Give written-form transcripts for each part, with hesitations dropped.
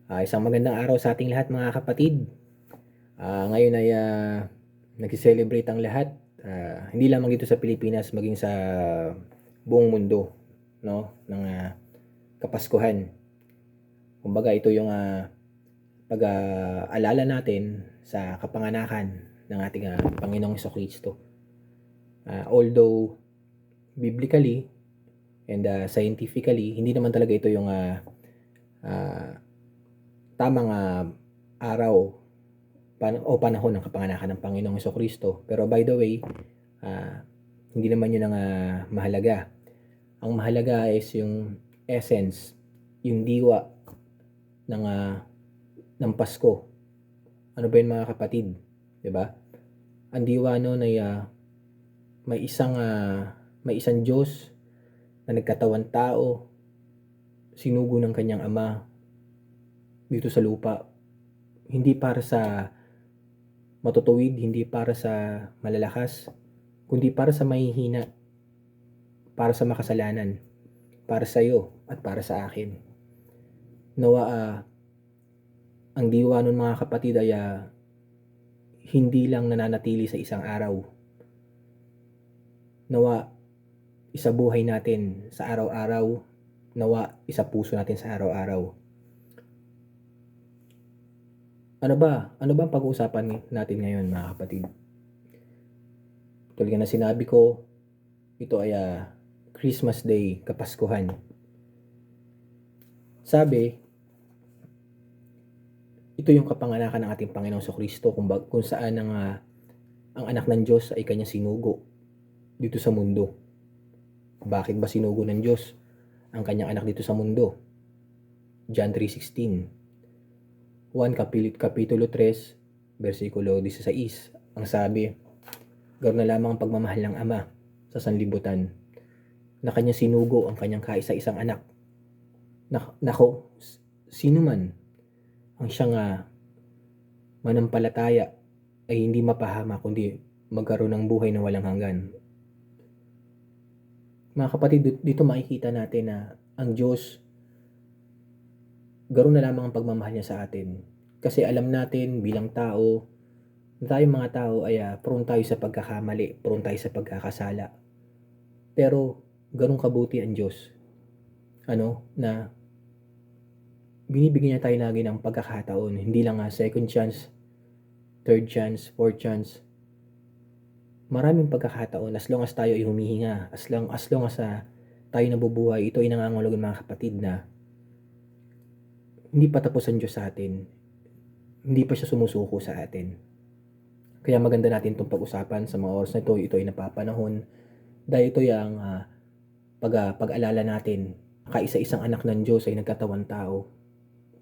Isang magandang araw sa ating lahat mga kapatid. Ngayon ay nagse-celebrate ang lahat, hindi lamang dito sa Pilipinas maging sa buong mundo, no, ng Kapaskuhan. Kumbaga ito yung pag-aalala natin sa kapanganakan ng ating Panginoong Jesucristo. Although biblically and scientifically, hindi naman talaga ito yung tamang araw o panahon ng kapanganakan ng Panginoong Jesucristo. Pero by the way, hindi naman yun ang mahalaga. Ang mahalaga is yung essence, yung diwa ng Pasko. Ano ba yun mga kapatid? 'Di ba? Ang diwa noon ay may isang Diyos na nagkatawan tao, sinugo ng kanyang ama dito sa lupa. Hindi para sa matutuwid, hindi para sa malalakas, kundi para sa mahihina, para sa makasalanan, para sa iyo at para sa akin. Nawa ang diwa nun mga kapatid ay hindi lang nananatili sa isang araw. Nawa isabuhay natin sa araw-araw, nawa isapuso natin sa araw-araw. Ano ba ang pag-uusapan natin ngayon mga kapatid? Tulad na sinabi ko, ito ay Christmas Day, Kapaskuhan. Sabi, ito yung kapanganakan ng ating Panginoong Jesucristo kung saan ang anak ng Diyos ay kanyang sinugo dito sa mundo. Bakit ba sinugo ng Diyos ang kanyang anak dito sa mundo? John 3:16. 1 Kapitulo 3, versikulo 16. Ang sabi, ganoon na lamang ang pagmamahal ng Ama sa sanlibutan, na kanya sinugo ang kanyang kaisa-isang anak. Nako, sino man ang siyang manampalataya ay hindi mapahama kundi magkaroon ng buhay na walang hanggan. Mga kapatid, dito makikita natin na ang Diyos, ganoon na lamang ang pagmamahal niya sa atin. Kasi alam natin bilang tao, na tayong mga tao ay prone tayo sa pagkakamali, prone tayo sa pagkakasala. Pero ganoon kabuti ang Diyos, na binibigyan niya tayo lagi ng pagkakataon, hindi lang second chance, third chance, fourth chance. Maraming pagkakataon as long as tayo ay humihinga, as long as tayo nabubuhay. Ito ay nangangahulugan mga kapatid na hindi pa tapos ang Diyos sa atin. Hindi pa siya sumusuko sa atin. Kaya maganda natin itong pag-usapan sa mga oras na ito. Ito ay napapanahon dahil ito yung pag-alala natin. Kaisa-isang anak ng Diyos ay nagkatawan tao.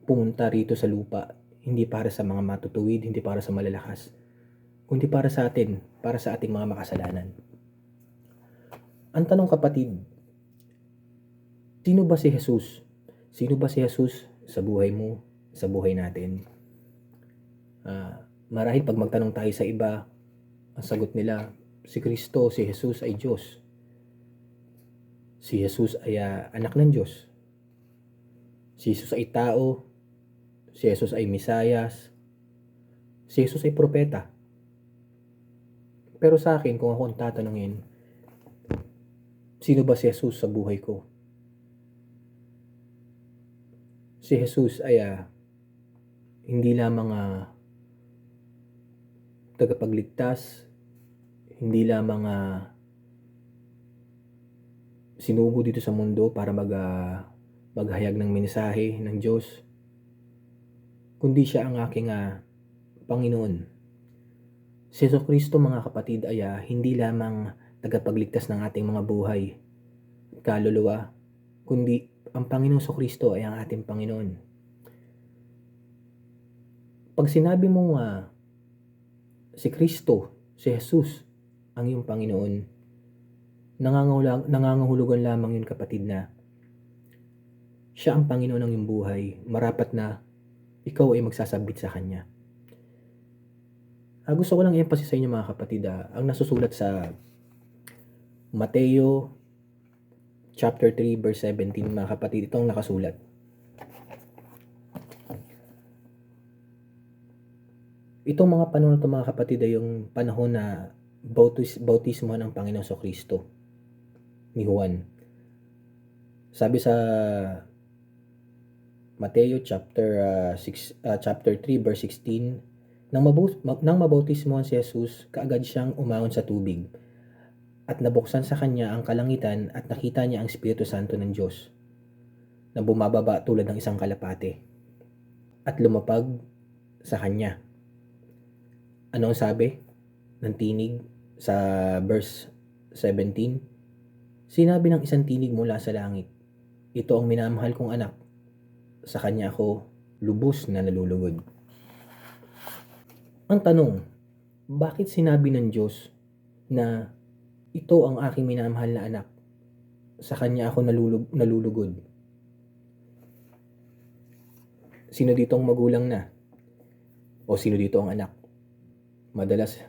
Pumunta rito sa lupa, hindi para sa mga matutuwid, hindi para sa malalakas, kundi para sa atin, para sa ating mga makasalanan. Ang tanong kapatid, sino ba si Jesus? Sino ba si Jesus sa buhay mo, sa buhay natin? Marahil pag magtanong tayo sa iba, ang sagot nila, si Kristo, si Jesus ay Diyos. Si Jesus ay anak ng Diyos. Si Jesus ay tao. Si Jesus ay Mesiyas. Si Jesus ay propeta. Pero sa akin, kung ako ang tatanungin, sino ba si Jesus sa buhay ko? Si Jesus ay hindi lamang tagapagligtas, hindi lamang sinugo dito sa mundo para maghayag ng mensahe ng Diyos, kundi siya ang aking Panginoon. Si Jesucristo mga kapatid ay hindi lamang tagapagligtas ng ating mga buhay at kaluluwa, kundi ang Panginoong Jesucristo ay ang ating Panginoon. Pag sinabi mong si Kristo, si Jesus ang iyong Panginoon, nangangahulugan lamang yun kapatid na siya ang Panginoon ng iyong buhay. Marapat na ikaw ay magsasabit sa Kanya. Gusto ko lang i-emphasize sa inyo mga kapatid, ang nasusulat sa Mateo chapter 3 verse 17 mga kapatid, itong nakasulat. Itong mga panahon na 'to mga kapatid ay yung panahon na bautismo ng Panginoong Jesucristo ni Juan. Sabi sa Mateo chapter 3 verse 16, nang mabautismohan si Jesus, kaagad siyang umahon sa tubig, at nabuksan sa kanya ang kalangitan at nakita niya ang Espiritu Santo ng Diyos na bumababa tulad ng isang kalapate at lumapag sa kanya. Ano ang sabi ng tinig sa verse 17? Sinabi ng isang tinig mula sa langit, "Ito ang minamahal kong anak, sa kanya ako lubos na nalulugod." Ang tanong, bakit sinabi ng Diyos na ito ang aking minamahal na anak, sa kanya ako nalulugod? Sino dito ang magulang na? O sino dito ang anak? Madalas,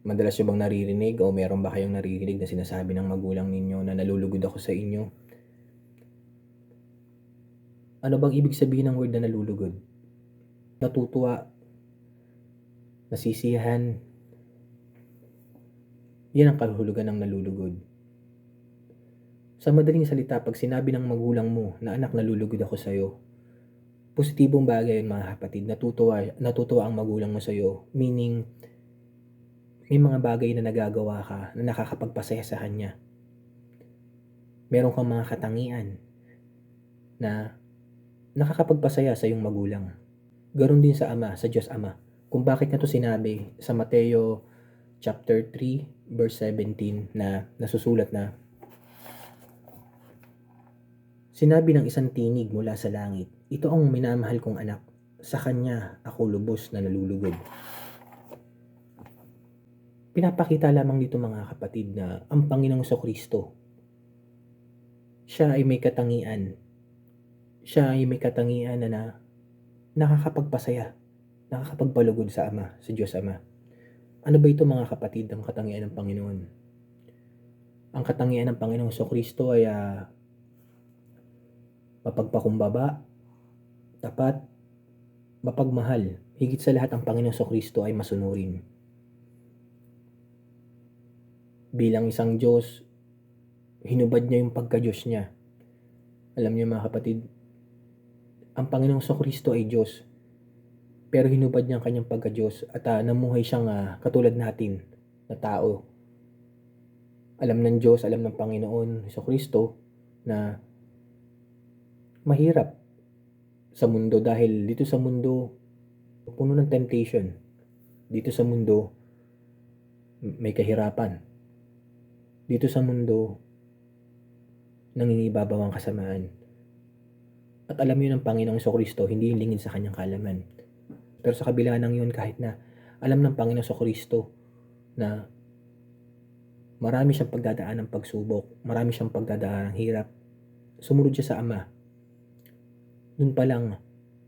madalas nyo bang naririnig o meron ba kayong naririnig na sinasabi ng magulang ninyo na nalulugod ako sa inyo? Ano bang ibig sabihin ng word na nalulugod? Natutuwa, nasisiyahan. Yan ang kahulugan ng nalulugod. Sa madaling salita, pag sinabi ng magulang mo na anak, nalulugod ako sa'yo, positibong bagay yun mga kapatid. Natutuwa ang magulang mo sa'yo. Meaning, may mga bagay na nagagawa ka na nakakapagpasaya sa kanya. Meron kang mga katangian na nakakapagpasaya sa iyong magulang. Ganon din sa Ama, sa Diyos Ama. Kung bakit na to sinabi sa Mateo chapter 3 verse 17 na nasusulat na, sinabi ng isang tinig mula sa langit, "Ito ang minamahal kong anak, sa kanya ako lubos na nalulugod." Pinapakita lamang dito mga kapatid na ang Panginoong Jesucristo, siya ay may katangian. Siya ay may katangian na nakakapagpasaya, nakakapagpalugod sa Ama, sa Diyos Ama. Ano ba ito mga kapatid, ang katangian ng Panginoon? Ang katangian ng Panginoong Jesucristo ay mapagpakumbaba, tapat, mapagmahal. Higit sa lahat, ang Panginoong Jesucristo ay masunurin. Bilang isang Diyos, hinubad niya yung pagka-Diyos niya. Alam niyo mga kapatid, ang Panginoong Jesucristo ay Diyos, pero hinubad niya ang kanyang pagka-Diyos at namuhay siyang katulad natin na tao. Alam ng Diyos, alam ng Panginoon Jesucristo na mahirap sa mundo, dahil dito sa mundo puno ng temptation. Dito sa mundo may kahirapan. Dito sa mundo nangingibabaw ang kasamaan. At alam yun ng Panginoong Jesucristo, hindi yung lingid sa kanyang kaalaman. Pero sa kabila ng yun, kahit na alam ng Panginoong Jesucristo na marami siyang pagdadaan ng pagsubok, marami siyang pagdadaan ng hirap, sumunod siya sa Ama. Doon pa lang,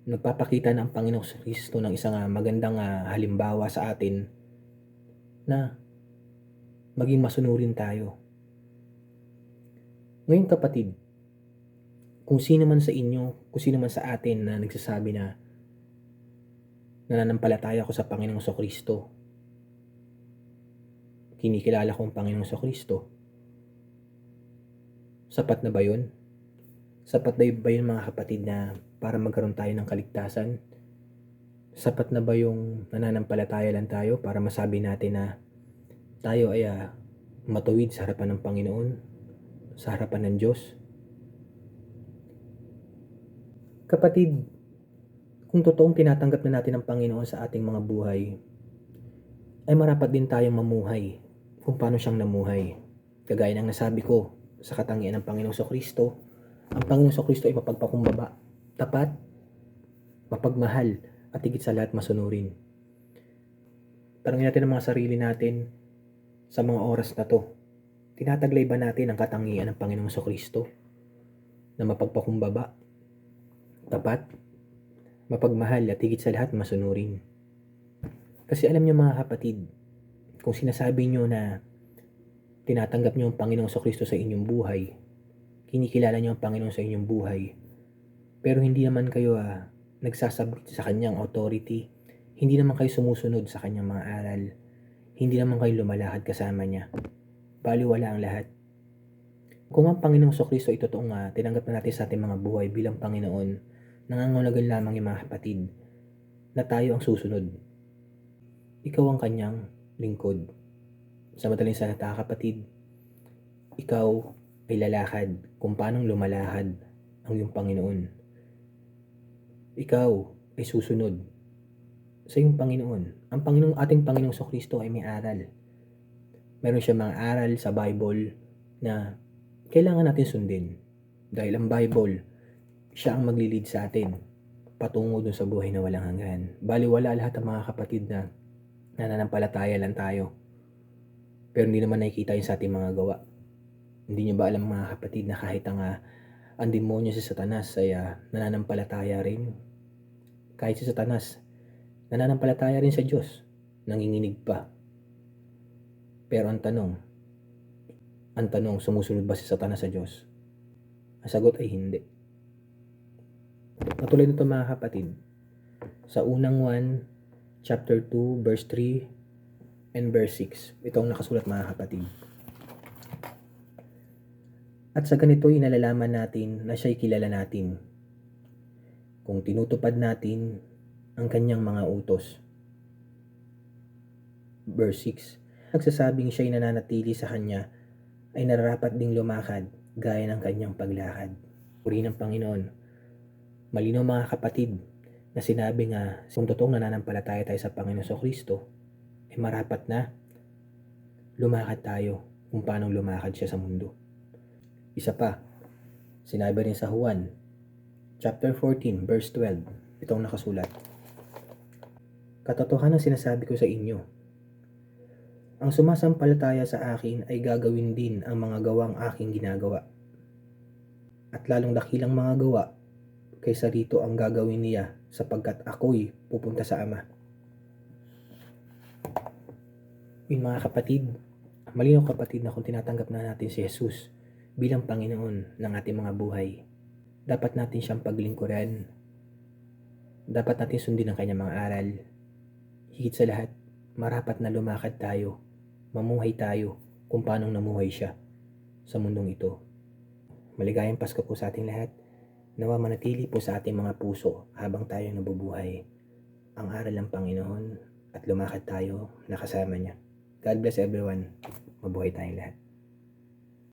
nagpapakita na ang Panginoong Jesucristo ng isang magandang halimbawa sa atin na maging masunurin tayo. Ngayon kapatid, kung sino man sa inyo, kung sino man sa atin na nagsasabi na nananampalataya ako sa Panginoong Jesucristo, kinikilala ko ang Panginoong Jesucristo, sapat na ba yun? Sapat na ba yun mga kapatid na para magkaroon tayo ng kaligtasan? Sapat na ba yung nananampalataya lang tayo para masabi natin na tayo ay matuwid sa harapan ng Panginoon, sa harapan ng Diyos? Kapatid, kung totoong tinatanggap na natin ang Panginoon sa ating mga buhay, ay marapat din tayong mamuhay kung paano siyang namuhay. Kagaya ng nasabi ko sa katangian ng Panginoong Jesucristo, ang Panginoong Jesucristo ay mapagpakumbaba, tapat, mapagmahal, at higit sa lahat masunurin. Tanungin natin ang mga sarili natin sa mga oras na to. Tinataglay ba natin ang katangian ng Panginoong Jesucristo na mapagpakumbaba, tapat, mapagmahal, at higit sa lahat masunurin? Kasi alam niyo mga kapatid, kung sinasabi niyo na tinatanggap niyo ang Panginoong Jesucristo sa inyong buhay, kinikilala niyo ang Panginoon sa inyong buhay, pero hindi naman kayo nagsasubmit sa kanyang authority, Hindi naman kayo sumusunod sa kanyang mga aral. Hindi naman kayo lumalakad kasama niya. Balewala ang lahat. Kung ang Panginoong Kristo ay totoong tinanggap na natin sa ating mga buhay bilang Panginoon, nangangahulugan lamang yung mga kapatid na tayo ang susunod. Ikaw ang kanyang lingkod. Sa madaling salita, kapatid, ikaw ay lalakad kung paanong lumalakad ang iyong Panginoon. Ikaw ay susunod sa iyong Panginoon. Ang ating Panginoong Kristo ay may aral. Meron siya mga aral sa Bible na kailangan natin sundin. Dahil ang Bible, siya ang maglilid sa atin patungo dun sa buhay na walang hanggan. Baliwala lahat ng mga kapatid na nananampalataya lang tayo. Pero hindi naman nakikita yun sa ating mga gawa. Hindi niyo ba alam mga kapatid na kahit ang demonyo si Satanas ay nananampalataya rin? Kahit si Satanas, nananampalataya rin sa Diyos. Nanginginig pa. Pero ang tanong, sumusunod ba si Satanas sa Diyos? Ang sagot ay hindi. Katulad nito mga kapatid, sa unang 1, chapter 2, verse 3, and verse 6. Ito ang nakasulat mga kapatid. At sa ganito'y nalalaman natin na siya'y kilala natin, kung tinutupad natin ang kanyang mga utos. Verse 6. Nagsasabing siya'y nananatili sa kanya ay nararapat ding lumakad gaya ng kanyang paglakad. Puri ng Panginoon. Malinaw mga kapatid na sinabi nga kung totoong nananampalataya tayo sa Panginoon Kristo, ay marapat na lumakad tayo kung paano lumakad siya sa mundo. Isa pa, sinabi rin sa Juan, chapter 14, verse 12, itong nakasulat. Katotohanan sinasabi ko sa inyo, ang sumasampalataya sa akin ay gagawin din ang mga gawang aking ginagawa. At lalong dakilang mga gawa kaysa rito ang gagawin niya sapagkat ako'y pupunta sa Ama. Yun mga kapatid, malinaw kapatid na kung tinatanggap na natin si Jesus bilang Panginoon ng ating mga buhay, dapat natin siyang paglingkuran. Dapat natin sundin ang kanyang mga aral. Higit sa lahat, marapat na lumakad tayo, mamuhay tayo kung paanong namuhay siya sa mundong ito. Maligayang Pasko po sa ating lahat. Nawa manatili po sa ating mga puso habang tayo nabubuhay ang aral ng Panginoon at lumakad tayo na kasama niya. God bless everyone. Mabuhay tayong lahat.